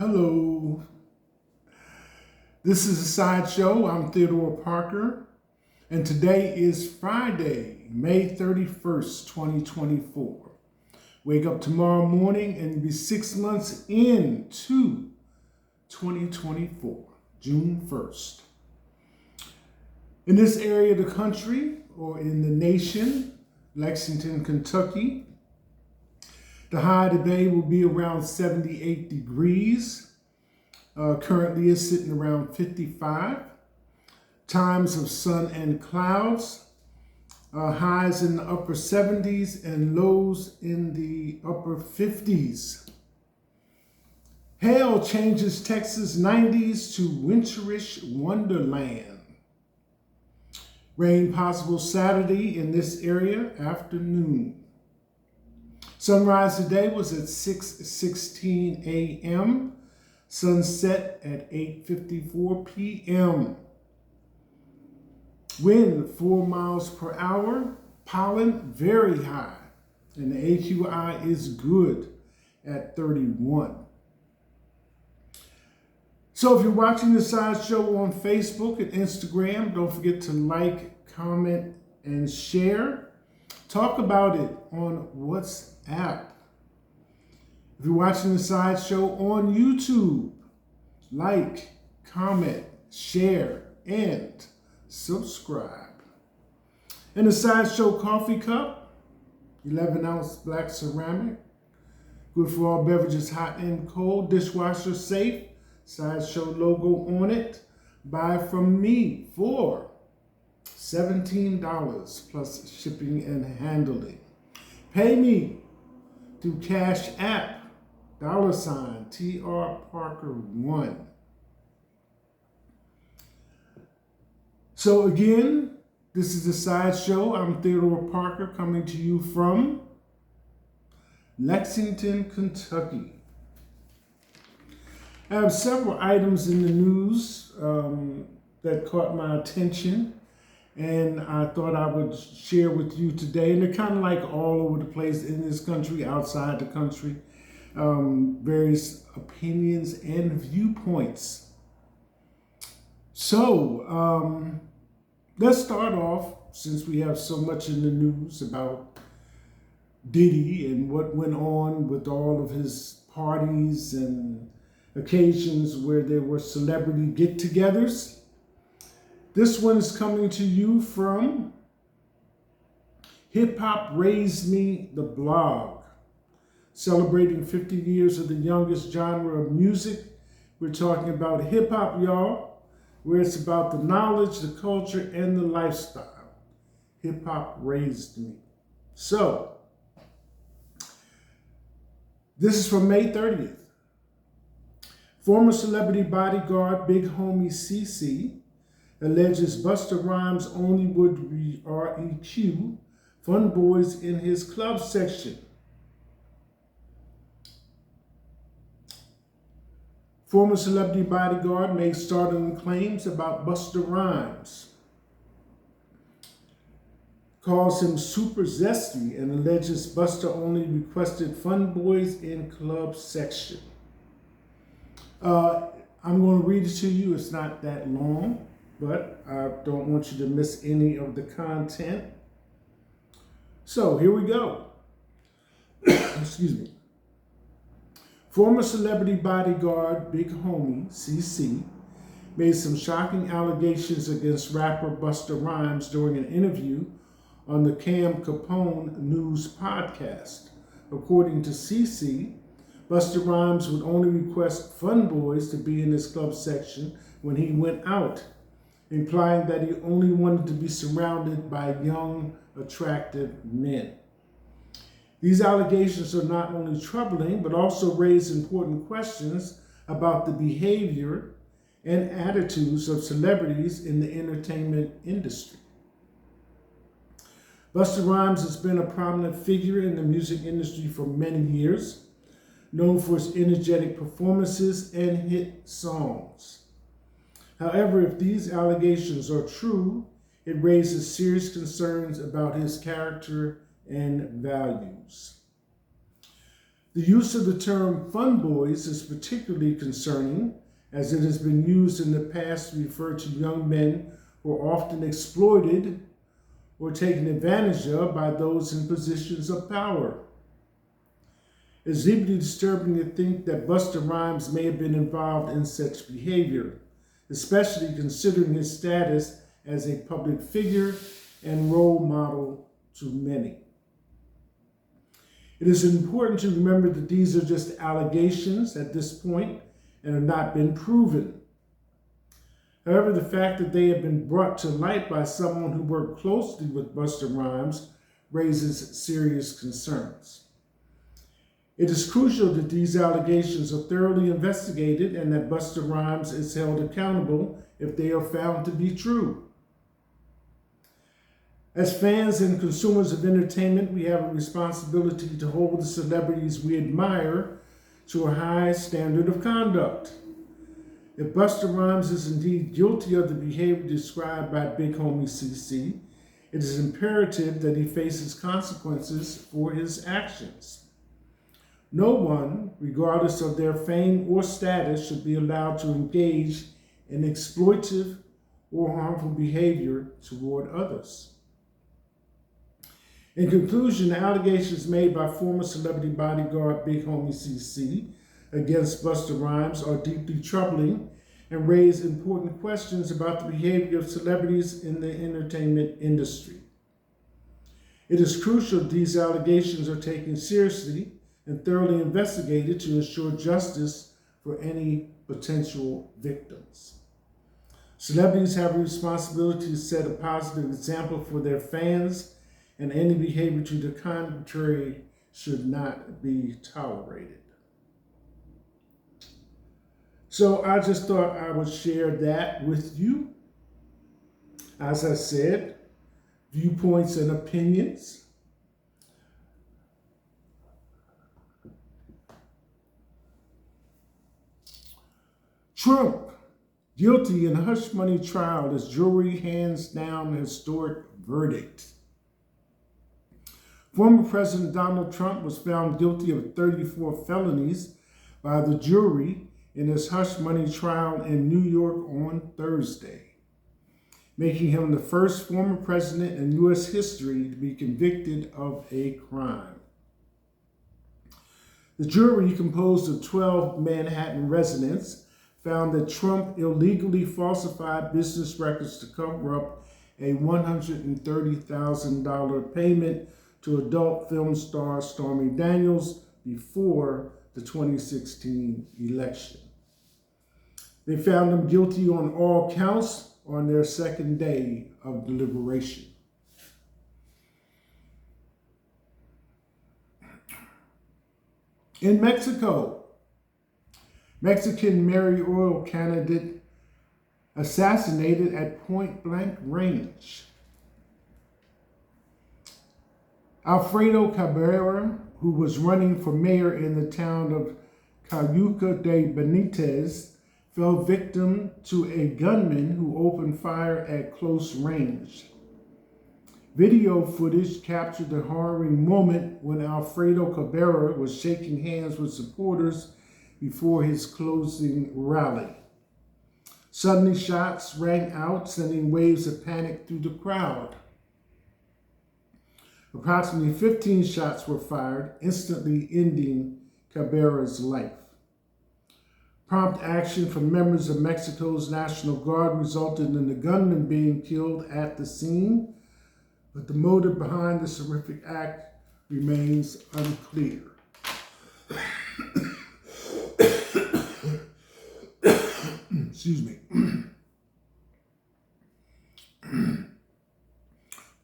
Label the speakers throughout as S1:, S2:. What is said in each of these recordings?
S1: Hello. This is a sideshow. I'm Theodore Parker, and today is Friday, May 31st, 2024. Wake up tomorrow morning and you'll be 6 months into 2024, June 1st. In this area of the country, or in the nation, Lexington, Kentucky, the high today will be around 78 degrees. Currently is sitting around 55. Times of sun and clouds. Highs in the upper 70s and lows in the upper 50s. Hail changes Texas 90s to winterish wonderland. Rain possible Saturday in this area afternoon. Sunrise today was at 6:16 a.m. Sunset at 8:54 p.m. Wind 4 miles per hour. Pollen very high. And the AQI is good at 31. So if you're watching the sideshow on Facebook and Instagram, don't forget to like, comment, and share. Talk about it on WhatsApp. If you're watching the sideshow on YouTube, like, comment, share, and subscribe. And the sideshow coffee cup, 11-ounce black ceramic, good for all beverages, hot and cold, dishwasher safe, sideshow logo on it. Buy from me for $17 plus shipping and handling. Pay me through Cash App, $TR Parker 1. So again, this is the sideshow. I'm Theodore Parker coming to you from Lexington, Kentucky. I have several items in the news that caught my attention, and I thought I would share with you today. And they're kind of like all over the place in this country, outside the country, various opinions and viewpoints. So let's start off, since we have so much in the news about Diddy and what went on with all of his parties and occasions where there were celebrity get-togethers. This one is coming to you from Hip Hop Raised Me, the blog, celebrating 50 years of the youngest genre of music. We're talking about hip hop, y'all, where it's about the knowledge, the culture, and the lifestyle. Hip Hop Raised Me. So, this is from May 30th. Former celebrity bodyguard Big Homie CC alleges Busta Rhymes only would REQ fun boys in his club section. Former celebrity bodyguard made startling claims about Busta Rhymes, calls him super zesty, and alleges Busta only requested fun boys in club section. I'm going to read it to you. It's not that long, but I don't want you to miss any of the content. So here we go. Excuse me. Former celebrity bodyguard Big Homie CC made some shocking allegations against rapper Busta Rhymes during an interview on the Cam Capone News podcast. According to CC, Busta Rhymes would only request fun boys to be in his club section when he went out, implying that he only wanted to be surrounded by young, attractive men. These allegations are not only troubling, but also raise important questions about the behavior and attitudes of celebrities in the entertainment industry. Busta Rhymes has been a prominent figure in the music industry for many years, known for his energetic performances and hit songs. However, if these allegations are true, it raises serious concerns about his character and values. The use of the term fun boys is particularly concerning, as it has been used in the past to refer to young men who are often exploited or taken advantage of by those in positions of power. It is deeply disturbing to think that Busta Rhymes may have been involved in such behavior, especially considering his status as a public figure and role model to many. It is important to remember that these are just allegations at this point and have not been proven. However, the fact that they have been brought to light by someone who worked closely with Busta Rhymes raises serious concerns. It is crucial that these allegations are thoroughly investigated and that Busta Rhymes is held accountable if they are found to be true. As fans and consumers of entertainment, we have a responsibility to hold the celebrities we admire to a high standard of conduct. If Busta Rhymes is indeed guilty of the behavior described by Big Homie CC, it is imperative that he faces consequences for his actions. No one, regardless of their fame or status, should be allowed to engage in exploitive or harmful behavior toward others. In conclusion, the allegations made by former celebrity bodyguard Big Homie CC against Busta Rhymes are deeply troubling and raise important questions about the behavior of celebrities in the entertainment industry. It is crucial that these allegations are taken seriously and thoroughly investigated to ensure justice for any potential victims. Celebrities have a responsibility to set a positive example for their fans, and any behavior to the contrary should not be tolerated. So I just thought I would share that with you. As I said, viewpoints and opinions. Trump, guilty in hush money trial as jury hands down historic verdict. Former President Donald Trump was found guilty of 34 felonies by the jury in his hush money trial in New York on Thursday, making him the first former president in U.S. history to be convicted of a crime. The jury, composed of 12 Manhattan residents, found that Trump illegally falsified business records to cover up a $130,000 payment to adult film star Stormy Daniels before the 2016 election. They found him guilty on all counts on their second day of deliberation. In Mexico, Mexican mayoral candidate assassinated at point-blank range. Alfredo Cabrera, who was running for mayor in the town of Cayuca de Benitez, fell victim to a gunman who opened fire at close range. Video footage captured the harrowing moment when Alfredo Cabrera was shaking hands with supporters before his closing rally. Suddenly, shots rang out, sending waves of panic through the crowd. Approximately 15 shots were fired, instantly ending Cabrera's life. Prompt action from members of Mexico's National Guard resulted in the gunman being killed at the scene, but the motive behind this horrific act remains unclear. Excuse me.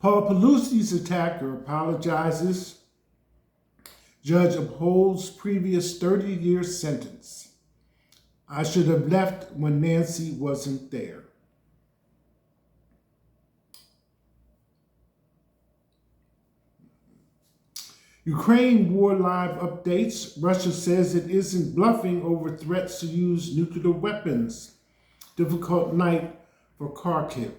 S1: Paul Pelosi's attacker apologizes. Judge upholds previous 30-year sentence. I should have left when Nancy wasn't there. Ukraine war live updates. Russia says it isn't bluffing over threats to use nuclear weapons. Difficult night for Kharkiv.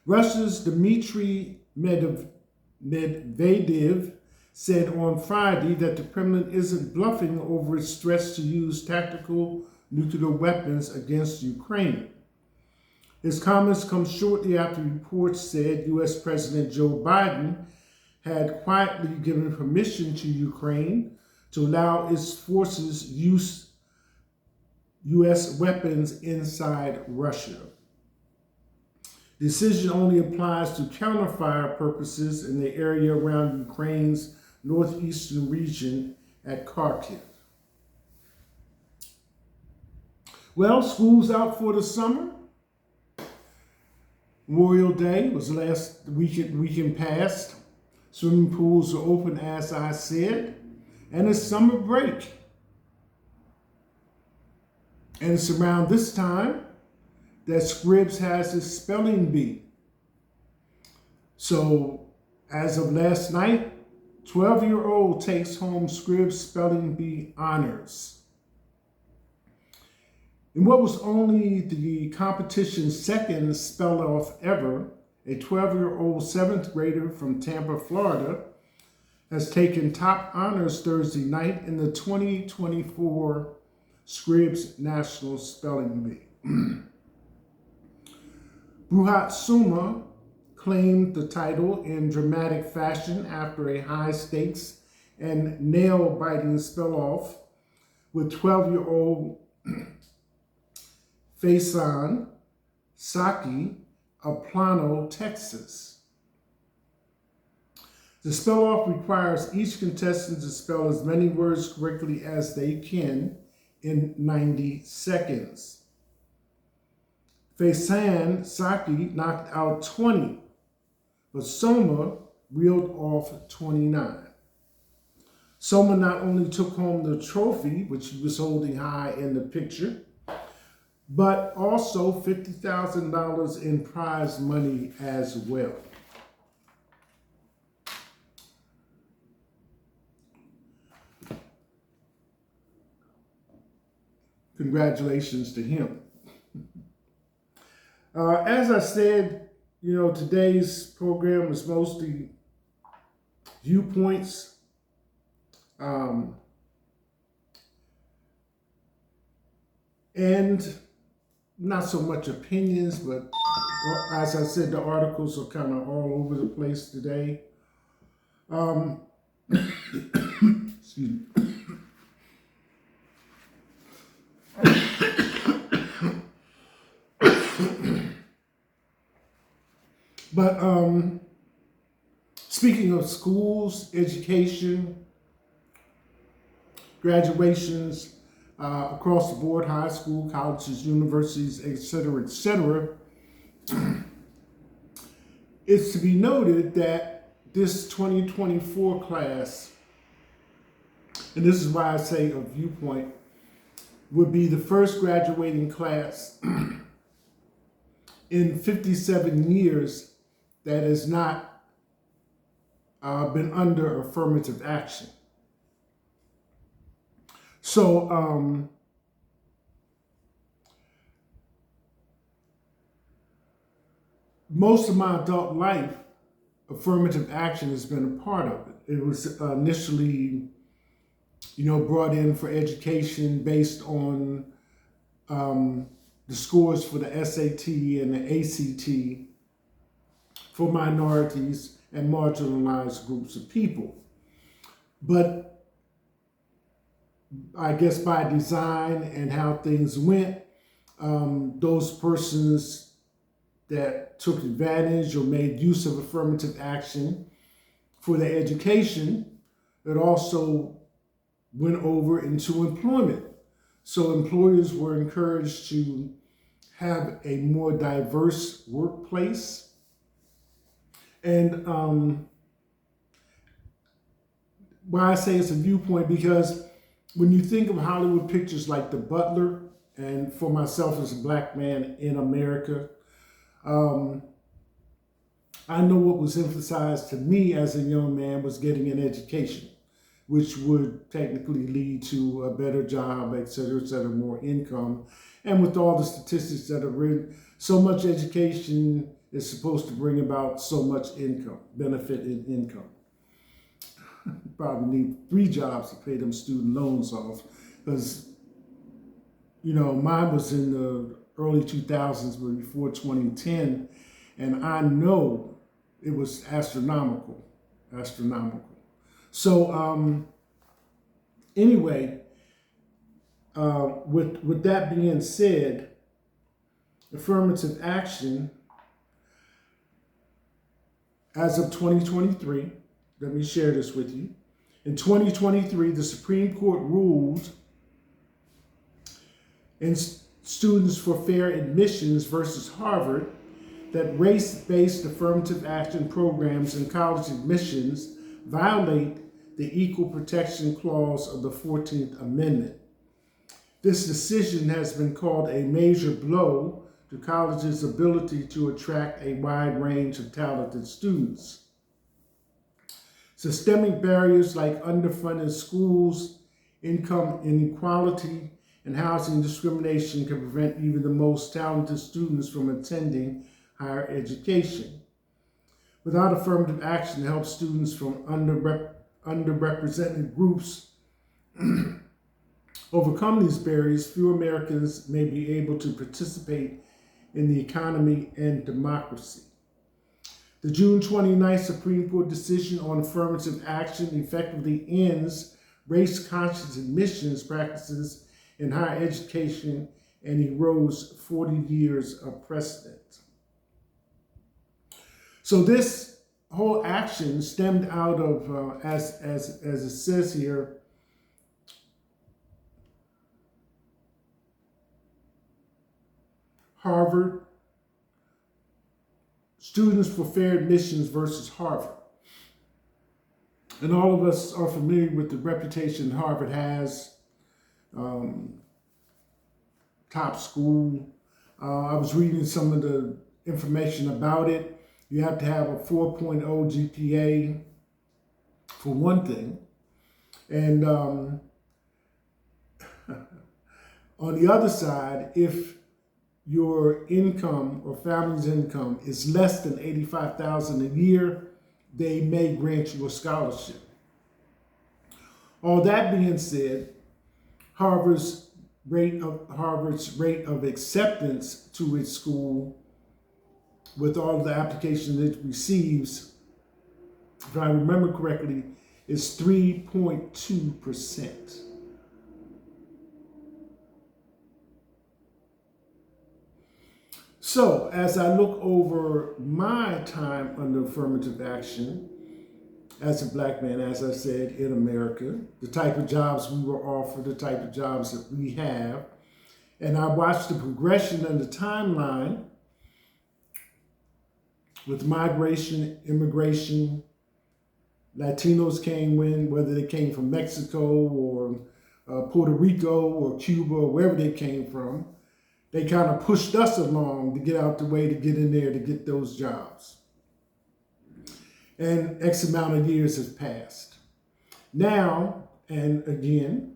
S1: Russia's Dmitry Medvedev said on Friday that the Kremlin isn't bluffing over its threats to use tactical nuclear weapons against Ukraine. His comments come shortly after reports said U.S. President Joe Biden had quietly given permission to Ukraine to allow its forces use U.S. weapons inside Russia. The decision only applies to counterfire purposes in the area around Ukraine's northeastern region at Kharkiv. Well, school's out for the summer. Memorial Day was last weekend past. Swimming pools are open, as I said, and it's summer break. And it's around this time that Scribs has his spelling bee. So, as of last night, 12-year-old takes home Scribs spelling bee honors. In what was only the competition's second spell-off ever, a 12-year-old seventh grader from Tampa, Florida, has taken top honors Thursday night in the 2024 Scribs National Spelling Bee. Bruhat Suma claimed the title in dramatic fashion after a high-stakes and nail-biting spell-off with 12-year-old Faison Saki of Plano, Texas. The spell-off requires each contestant to spell as many words correctly as they can in 90 seconds. Faison Saki knocked out 20, but Soma reeled off 29. Soma not only took home the trophy, which he was holding high in the picture, but also $50,000 in prize money as well. Congratulations to him. As I said, today's program is mostly viewpoints. And not so much opinions, but as I said, the articles are kind of all over the place today. Excuse me. But speaking of schools, education, graduations, across the board, high school, colleges, universities, etc., it's to be noted that this 2024 class, and this is why I say a viewpoint, would be the first graduating class in 57 years that has not been under affirmative action. So, most of my adult life, affirmative action has been a part of it. It was initially, brought in for education based on the scores for the SAT and the ACT for minorities and marginalized groups of people. But I guess by design and how things went, those persons that took advantage or made use of affirmative action for their education, it also went over into employment. So employers were encouraged to have a more diverse workplace. And why I say it's a viewpoint, because when you think of Hollywood pictures like The Butler, and for myself as a black man in America, I know what was emphasized to me as a young man was getting an education, which would technically lead to a better job, et cetera, more income. And with all the statistics that are written, so much education is supposed to bring about so much income, benefit in income. probably need 3 jobs to pay them student loans off. Because, mine was in the early 2000s, but before 2010. And I know it was astronomical. So anyway, with that being said, affirmative action, as of 2023, let me share this with you. In 2023, the Supreme Court ruled in Students for Fair Admissions versus Harvard that race-based affirmative action programs in college admissions violate the Equal Protection Clause of the 14th Amendment. This decision has been called a major blow to colleges' ability to attract a wide range of talented students. Systemic barriers like underfunded schools, income inequality, and housing discrimination can prevent even the most talented students from attending higher education. Without affirmative action to help students from underrepresented groups overcome these barriers, few Americans may be able to participate in the economy and democracy. The June 29th Supreme Court decision on affirmative action effectively ends race-conscious admissions practices in higher education and erodes 40 years of precedent. So this whole action stemmed out of, as it says here, Harvard, Students for Fair Admissions versus Harvard. And all of us are familiar with the reputation Harvard has, top school. I was reading some of the information about it. You have to have a 4.0 GPA for one thing. And on the other side, if your income or family's income is less than $85,000 a year, they may grant you a scholarship. All that being said, Harvard's rate of acceptance to its school with all of the applications it receives, if I remember correctly, is 3.2%. So, as I look over my time under affirmative action as a black man, as I said, in America, the type of jobs we were offered, the type of jobs that we have, and I watched the progression and the timeline with migration, immigration. Latinos came in, whether they came from Mexico or Puerto Rico or Cuba or wherever they came from. They kind of pushed us along to get out the way to get in there to get those jobs. And X amount of years has passed. Now, and again,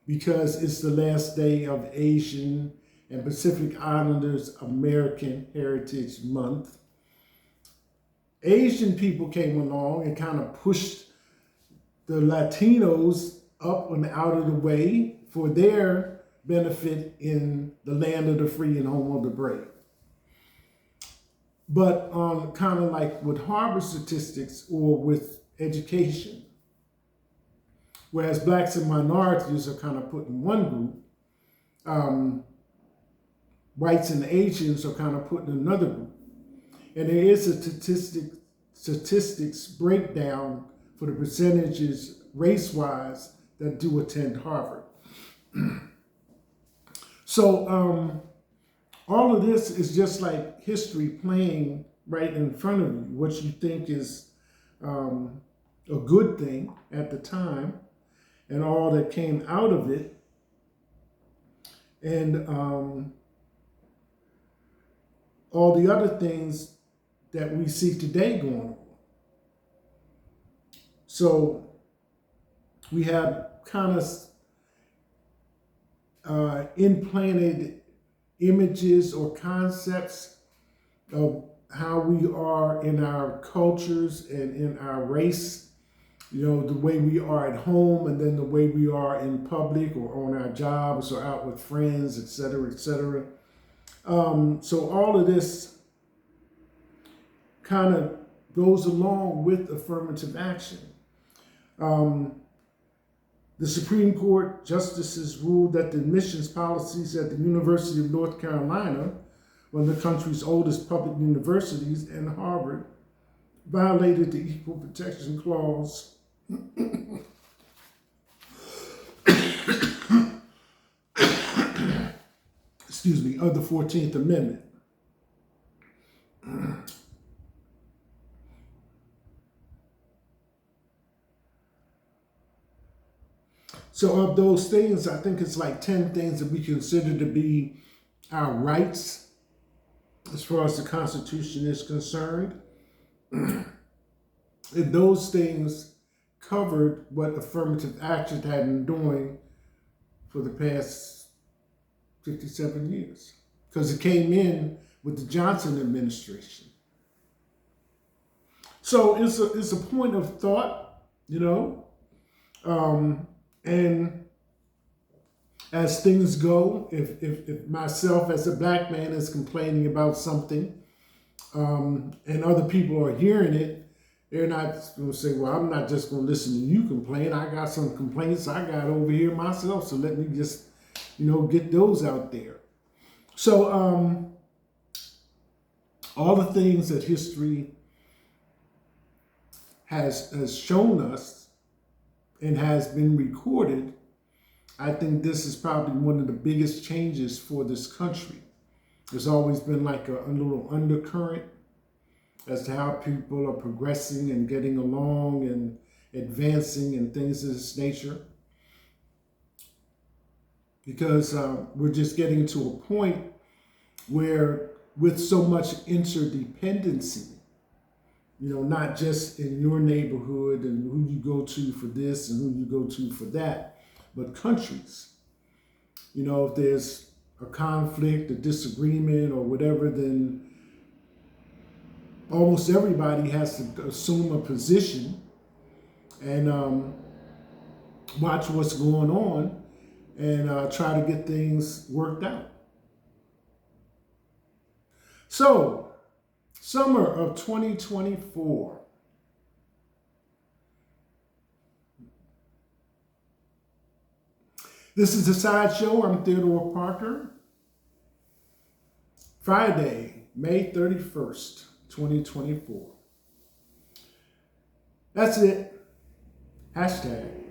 S1: because it's the last day of Asian and Pacific Islanders American Heritage Month, Asian people came along and kind of pushed the Latinos up and out of the way for their benefit in the land of the free and home of the brave. But kind of like with Harvard statistics or with education, whereas blacks and minorities are kind of put in one group, whites and Asians are kind of put in another group. And there is a statistics breakdown for the percentages race-wise that do attend Harvard. So all of this is just like history playing right in front of you, what you think is a good thing at the time and all that came out of it. And all the other things that we see today going on. So we have kind of implanted images or concepts of how we are in our cultures and in our race You know, the way we are at home and then the way we are in public or on our jobs or out with friends, et cetera, et cetera. So all of this kind of goes along with affirmative action. The Supreme Court justices ruled that the admissions policies at the University of North Carolina, one of the country's oldest public universities, and Harvard, violated the Equal Protection Clause of the 14th Amendment. So of those things, I think it's like 10 things that we consider to be our rights as far as the Constitution is concerned. And those things covered what affirmative action had been doing for the past 57 years. Because it came in with the Johnson administration. So it's a point of thought, you know. And as things go, if myself as a black man is complaining about something, and other people are hearing it, they're not going to say, well, I'm not just going to listen to you complain. I got some complaints I got over here myself, so let me just, you know, get those out there. So all the things that history has shown us and has been recorded, I think this is probably one of the biggest changes for this country. There's always been like a little undercurrent as to how people are progressing and getting along and advancing and things of this nature. Because we're just getting to a point where with so much interdependency, you know, not just in your neighborhood and who you go to for this and who you go to for that, but countries. You know, if there's a conflict, a disagreement, or whatever, then almost everybody has to assume a position and watch what's going on and try to get things worked out. So, summer of 2024. This is The Sideshow. I'm Theodore Parker. Friday, May 31st, 2024. That's it. Hashtag